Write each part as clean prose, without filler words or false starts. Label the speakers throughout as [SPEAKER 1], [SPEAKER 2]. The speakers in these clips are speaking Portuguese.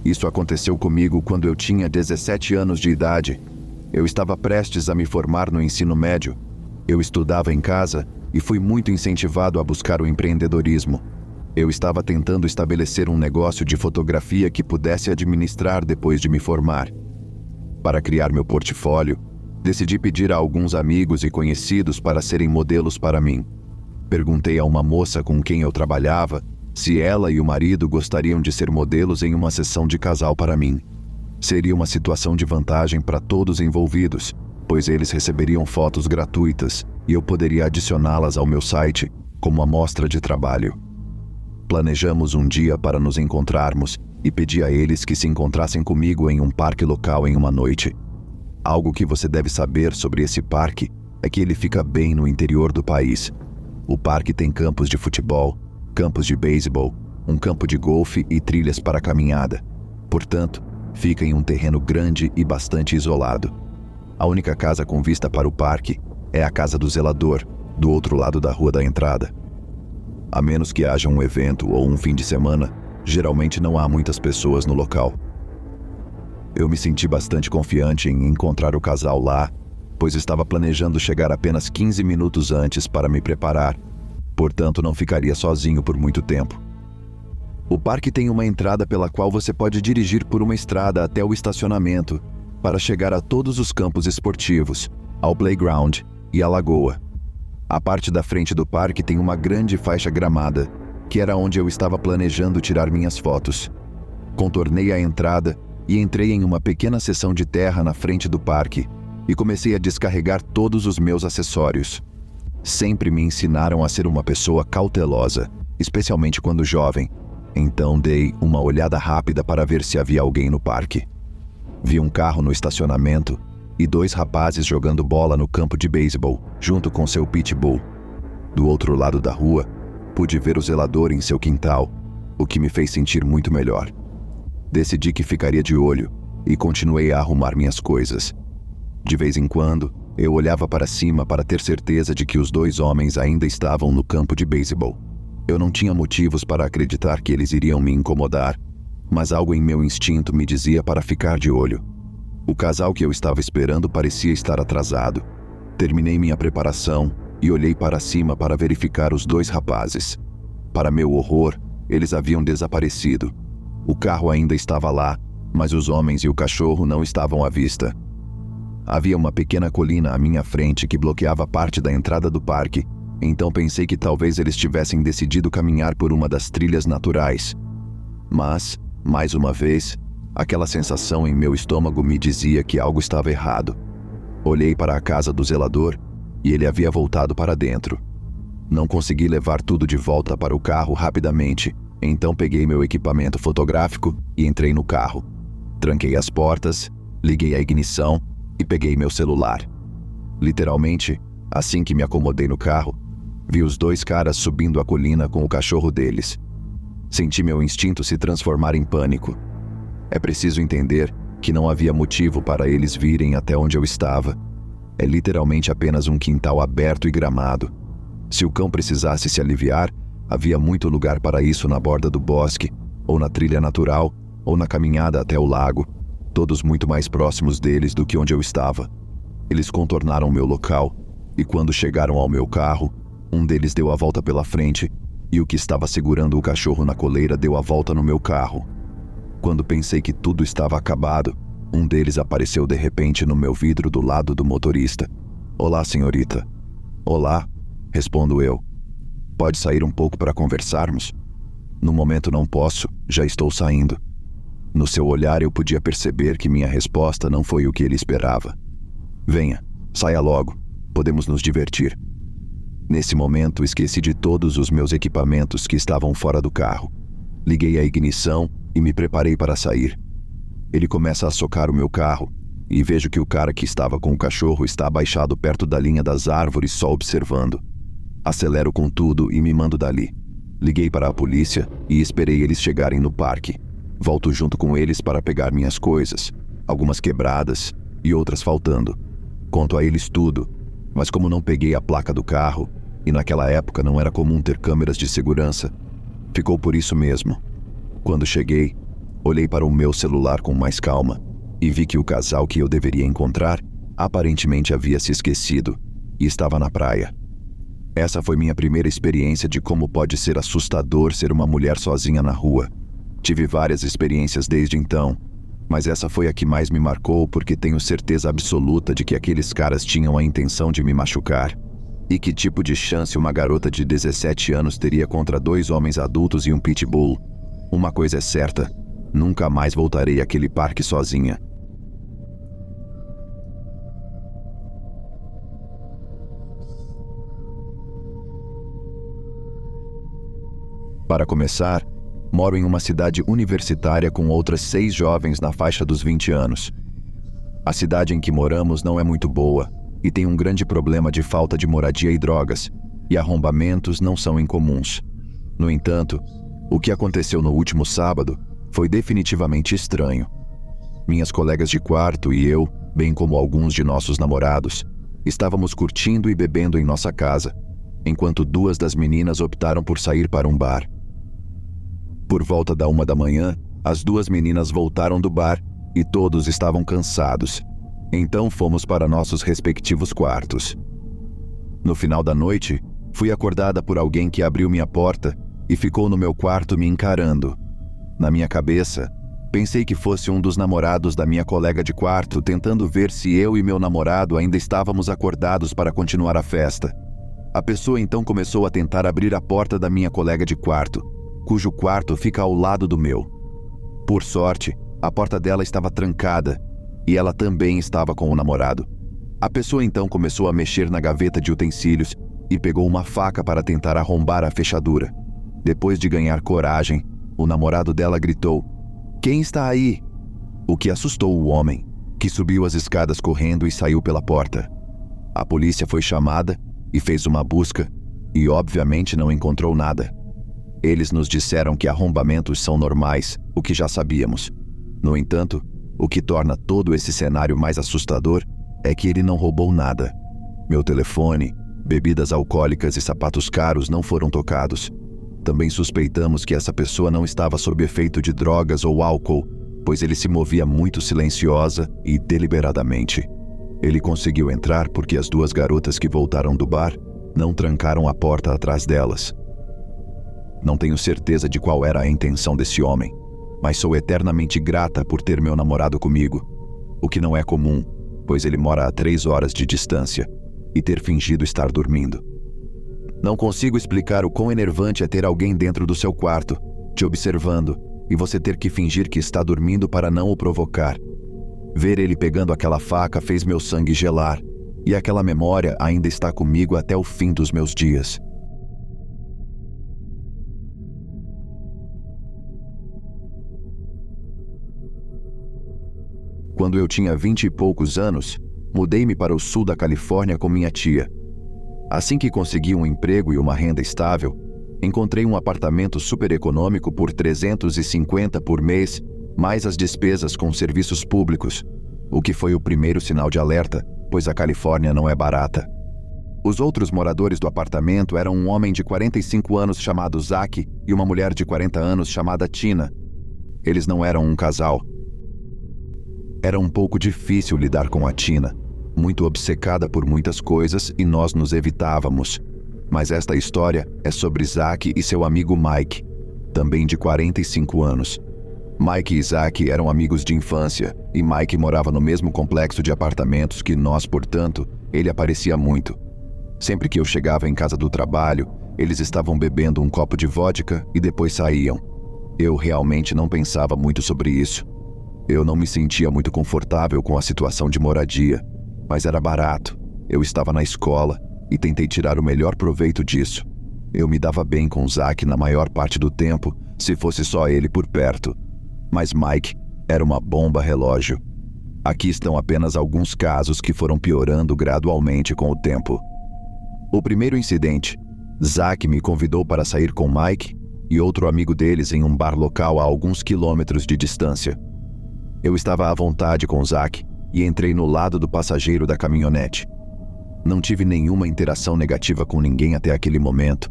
[SPEAKER 1] Isso aconteceu comigo quando eu tinha 17 anos de idade. Eu estava prestes a me formar no ensino médio. Eu estudava em casa e fui muito incentivado a buscar o empreendedorismo. Eu estava tentando estabelecer um negócio de fotografia que pudesse administrar depois de me formar. Para criar meu portfólio, decidi pedir a alguns amigos e conhecidos para serem modelos para mim. Perguntei a uma moça com quem eu trabalhava se ela e o marido gostariam de ser modelos em uma sessão de casal para mim. Seria uma situação de vantagem para todos envolvidos, pois eles receberiam fotos gratuitas e eu poderia adicioná-las ao meu site como amostra de trabalho. Planejamos um dia para nos encontrarmos e pedi a eles que se encontrassem comigo em um parque local em uma noite. Algo que você deve saber sobre esse parque é que ele fica bem no interior do país. O parque tem campos de futebol, campos de beisebol, um campo de golfe e trilhas para caminhada. Portanto, fica em um terreno grande e bastante isolado. A única casa com vista para o parque é a casa do zelador, do outro lado da rua da entrada. A menos que haja um evento ou um fim de semana, geralmente não há muitas pessoas no local. Eu me senti bastante confiante em encontrar o casal lá, pois estava planejando chegar apenas 15 minutos antes para me preparar, portanto não ficaria sozinho por muito tempo. O parque tem uma entrada pela qual você pode dirigir por uma estrada até o estacionamento para chegar a todos os campos esportivos, ao playground e à lagoa. A parte da frente do parque tem uma grande faixa gramada, que era onde eu estava planejando tirar minhas fotos. Contornei a entrada e entrei em uma pequena seção de terra na frente do parque e comecei a descarregar todos os meus acessórios. Sempre me ensinaram a ser uma pessoa cautelosa, especialmente quando jovem. Então dei uma olhada rápida para ver se havia alguém no parque. Vi um carro no estacionamento e 2 rapazes jogando bola no campo de beisebol, junto com seu pitbull. Do outro lado da rua, pude ver o zelador em seu quintal, o que me fez sentir muito melhor. Decidi que ficaria de olho e continuei a arrumar minhas coisas. De vez em quando, eu olhava para cima para ter certeza de que os 2 homens ainda estavam no campo de beisebol. Eu não tinha motivos para acreditar que eles iriam me incomodar, mas algo em meu instinto me dizia para ficar de olho. O casal que eu estava esperando parecia estar atrasado. Terminei minha preparação e olhei para cima para verificar os 2 rapazes. Para meu horror, eles haviam desaparecido. O carro ainda estava lá, mas os homens e o cachorro não estavam à vista. Havia uma pequena colina à minha frente que bloqueava parte da entrada do parque, então pensei que talvez eles tivessem decidido caminhar por uma das trilhas naturais. Mas, mais uma vez, aquela sensação em meu estômago me dizia que algo estava errado. Olhei para a casa do zelador e ele havia voltado para dentro. Não consegui levar tudo de volta para o carro rapidamente, então peguei meu equipamento fotográfico e entrei no carro. Tranquei as portas, liguei a ignição e peguei meu celular. Literalmente, assim que me acomodei no carro, vi os 2 caras subindo a colina com o cachorro deles. Senti meu instinto se transformar em pânico. É preciso entender que não havia motivo para eles virem até onde eu estava. É literalmente apenas um quintal aberto e gramado. Se o cão precisasse se aliviar, havia muito lugar para isso na borda do bosque, ou na trilha natural, ou na caminhada até o lago, todos muito mais próximos deles do que onde eu estava. Eles contornaram meu local, e quando chegaram ao meu carro, um deles deu a volta pela frente, e o que estava segurando o cachorro na coleira deu a volta no meu carro. Quando pensei que tudo estava acabado, um deles apareceu de repente no meu vidro do lado do motorista. "Olá, senhorita." "Olá", respondo eu. "Pode sair um pouco para conversarmos?" "No momento não posso, já estou saindo." No seu olhar eu podia perceber que minha resposta não foi o que ele esperava. "Venha, saia logo, podemos nos divertir." Nesse momento esqueci de todos os meus equipamentos que estavam fora do carro. Liguei a ignição e me preparei para sair. Ele começa a socar o meu carro e vejo que o cara que estava com o cachorro está abaixado perto da linha das árvores só observando. Acelero com tudo e me mando dali. Liguei para a polícia e esperei eles chegarem no parque. Volto junto com eles para pegar minhas coisas, algumas quebradas e outras faltando. Conto a eles tudo, mas como não peguei a placa do carro, e naquela época não era comum ter câmeras de segurança, ficou por isso mesmo. Quando cheguei, Olhei para o meu celular com mais calma e vi que o casal que eu deveria encontrar aparentemente havia se esquecido e estava na praia. Essa foi minha primeira experiência de como pode ser assustador ser uma mulher sozinha na rua. Tive várias experiências desde então, mas essa foi a que mais me marcou porque tenho certeza absoluta de que aqueles caras tinham a intenção de me machucar. E que tipo de chance uma garota de 17 anos teria contra 2 homens adultos e um pitbull? Uma coisa é certa, nunca mais voltarei àquele parque sozinha. Para começar, moro em uma cidade universitária com outras 6 jovens na faixa dos 20 anos. A cidade em que moramos não é muito boa e tem um grande problema de falta de moradia e drogas, e arrombamentos não são incomuns. No entanto, o que aconteceu no último sábado foi definitivamente estranho. Minhas colegas de quarto e eu, bem como alguns de nossos namorados, estávamos curtindo e bebendo em nossa casa, enquanto 2 das meninas optaram por sair para um bar. Por volta da 1 da manhã, as 2 meninas voltaram do bar e todos estavam cansados. Então fomos para nossos respectivos quartos. No final da noite, fui acordada por alguém que abriu minha porta e ficou no meu quarto me encarando. Na minha cabeça, pensei que fosse um dos namorados da minha colega de quarto tentando ver se eu e meu namorado ainda estávamos acordados para continuar a festa. A pessoa então começou a tentar abrir a porta da minha colega de quarto, cujo quarto fica ao lado do meu. Por sorte, a porta dela estava trancada e ela também estava com o namorado. A pessoa então começou a mexer na gaveta de utensílios e pegou uma faca para tentar arrombar a fechadura. Depois de ganhar coragem, o namorado dela gritou: "Quem está aí?" O que assustou o homem, que subiu as escadas correndo e saiu pela porta. A polícia foi chamada e fez uma busca e obviamente não encontrou nada. Eles nos disseram que arrombamentos são normais, o que já sabíamos. No entanto, o que torna todo esse cenário mais assustador é que ele não roubou nada. Meu telefone, bebidas alcoólicas e sapatos caros não foram tocados. Também suspeitamos que essa pessoa não estava sob efeito de drogas ou álcool, pois ele se movia muito silenciosa e deliberadamente. Ele conseguiu entrar porque as 2 garotas que voltaram do bar não trancaram a porta atrás delas. Não tenho certeza de qual era a intenção desse homem, mas sou eternamente grata por ter meu namorado comigo, o que não é comum, pois ele mora a 3 horas de distância, e ter fingido estar dormindo. Não consigo explicar o quão enervante é ter alguém dentro do seu quarto, te observando, e você ter que fingir que está dormindo para não o provocar. Ver ele pegando aquela faca fez meu sangue gelar, e aquela memória ainda está comigo até o fim dos meus dias. Quando eu tinha 20 e poucos anos, mudei-me para o sul da Califórnia com minha tia. Assim que consegui um emprego e uma renda estável, encontrei um apartamento super econômico por $350 por mês, mais as despesas com serviços públicos, o que foi o primeiro sinal de alerta, pois a Califórnia não é barata. Os outros moradores do apartamento eram um homem de 45 anos chamado Zach e uma mulher de 40 anos chamada Tina. Eles não eram um casal. Era um pouco difícil lidar com a Tina, muito obcecada por muitas coisas e nós nos evitávamos. Mas esta história é sobre Zach e seu amigo Mike, também de 45 anos. Mike e Zach eram amigos de infância e Mike morava no mesmo complexo de apartamentos que nós, portanto, ele aparecia muito. Sempre que eu chegava em casa do trabalho, eles estavam bebendo um copo de vodka e depois saíam. Eu realmente não pensava muito sobre isso. Eu não me sentia muito confortável com a situação de moradia, mas era barato. Eu estava na escola e tentei tirar o melhor proveito disso. Eu me dava bem com Zach na maior parte do tempo, se fosse só ele por perto. Mas Mike era uma bomba relógio. Aqui estão apenas alguns casos que foram piorando gradualmente com o tempo. O primeiro incidente, Zach me convidou para sair com Mike e outro amigo deles em um bar local a alguns quilômetros de distância. Eu estava à vontade com Zach e entrei no lado do passageiro da caminhonete. Não tive nenhuma interação negativa com ninguém até aquele momento.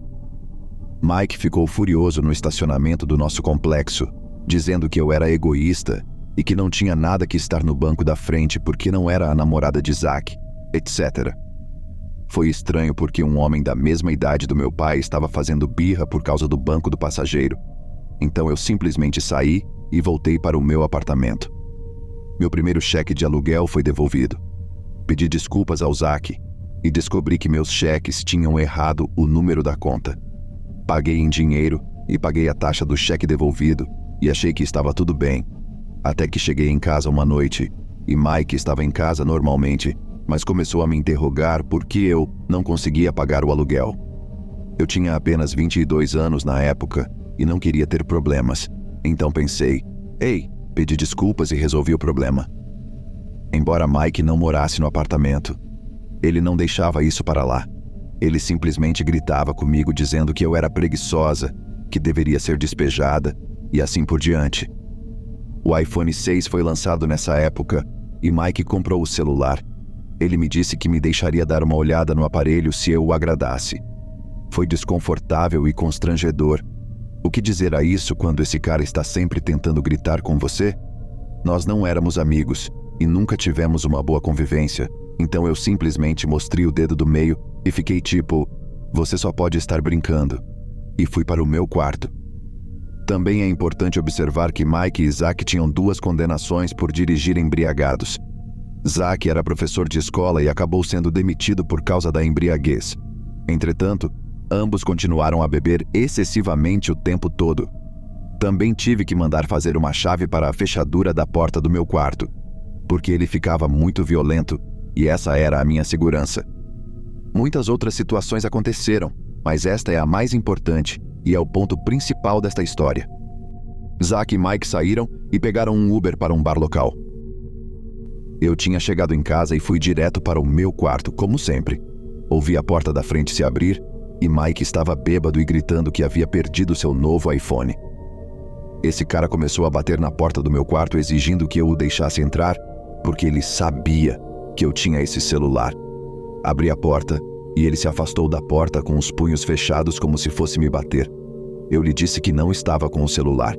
[SPEAKER 1] Mike ficou furioso no estacionamento do nosso complexo dizendo que eu era egoísta e que não tinha nada que estar no banco da frente porque não era a namorada de Zack, etc. Foi estranho porque um homem da mesma idade do meu pai estava fazendo birra por causa do banco do passageiro. Então eu simplesmente saí e voltei para o meu apartamento. Meu primeiro cheque de aluguel foi devolvido. Pedi desculpas ao Zack e descobri que meus cheques tinham errado o número da conta. Paguei em dinheiro e paguei a taxa do cheque devolvido e achei que estava tudo bem. Até que cheguei em casa uma noite e Mike estava em casa normalmente, mas começou a me interrogar por que eu não conseguia pagar o aluguel. Eu tinha apenas 22 anos na época e não queria ter problemas. Então pensei, pedi desculpas e resolvi o problema. Embora Mike não morasse no apartamento, ele não deixava isso para lá. Ele simplesmente gritava comigo dizendo que eu era preguiçosa, que deveria ser despejada e assim por diante. O iPhone 6 foi lançado nessa época e Mike comprou o celular. Ele me disse que me deixaria dar uma olhada no aparelho se eu o agradasse. Foi desconfortável e constrangedor. O que dizer a isso quando esse cara está sempre tentando gritar com você? Nós não éramos amigos e nunca tivemos uma boa convivência, então eu simplesmente mostrei o dedo do meio e fiquei tipo, você só pode estar brincando. E fui para o meu quarto. Também é importante observar que Mike e Zack tinham 2 condenações por dirigir embriagados. Zack era professor de escola e acabou sendo demitido por causa da embriaguez. Entretanto, ambos continuaram a beber excessivamente o tempo todo. Também tive que mandar fazer uma chave para a fechadura da porta do meu quarto, porque ele ficava muito violento e essa era a minha segurança. Muitas outras situações aconteceram, mas esta é a mais importante e é o ponto principal desta história. Zack e Mike saíram e pegaram um Uber para um bar local. Eu tinha chegado em casa e fui direto para o meu quarto, como sempre. Ouvi a porta da frente se abrir e Mike estava bêbado e gritando que havia perdido seu novo iPhone. Esse cara começou a bater na porta do meu quarto exigindo que eu o deixasse entrar, porque ele sabia que eu tinha esse celular. Abri a porta e ele se afastou da porta com os punhos fechados como se fosse me bater. Eu lhe disse que não estava com o celular.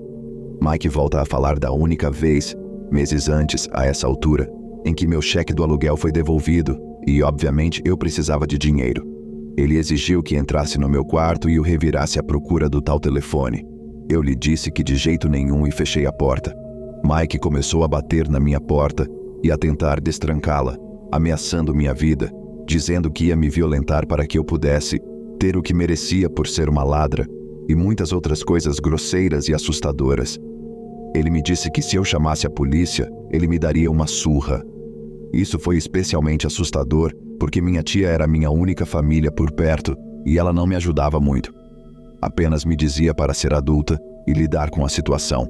[SPEAKER 1] Mike volta a falar da única vez, meses antes, a essa altura, em que meu cheque do aluguel foi devolvido e, obviamente, eu precisava de dinheiro. Ele exigiu que entrasse no meu quarto e o revirasse à procura do tal telefone. Eu lhe disse que de jeito nenhum e fechei a porta. Mike começou a bater na minha porta e a tentar destrancá-la, ameaçando minha vida, dizendo que ia me violentar para que eu pudesse ter o que merecia por ser uma ladra e muitas outras coisas grosseiras e assustadoras. Ele me disse que se eu chamasse a polícia, ele me daria uma surra. Isso foi especialmente assustador porque minha tia era minha única família por perto e ela não me ajudava muito. Apenas me dizia para ser adulta e lidar com a situação.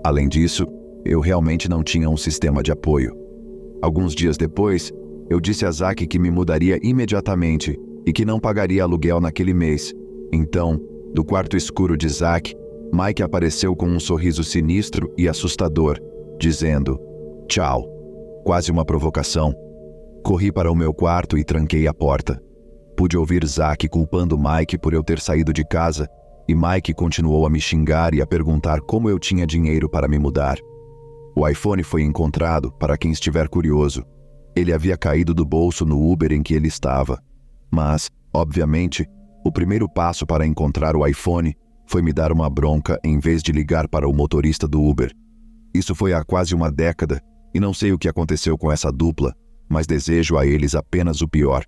[SPEAKER 1] Além disso, eu realmente não tinha um sistema de apoio. Alguns dias depois, eu disse a Zack que me mudaria imediatamente e que não pagaria aluguel naquele mês. Então, do quarto escuro de Zack, Mike apareceu com um sorriso sinistro e assustador, dizendo, "Tchau", quase uma provocação. Corri para o meu quarto e tranquei a porta. Pude ouvir Zack culpando Mike por eu ter saído de casa, e Mike continuou a me xingar e a perguntar como eu tinha dinheiro para me mudar. O iPhone foi encontrado, para quem estiver curioso. Ele havia caído do bolso no Uber em que ele estava. Mas, obviamente, o primeiro passo para encontrar o iPhone foi me dar uma bronca em vez de ligar para o motorista do Uber. Isso foi há quase uma década, e não sei o que aconteceu com essa dupla, mas desejo a eles apenas o pior.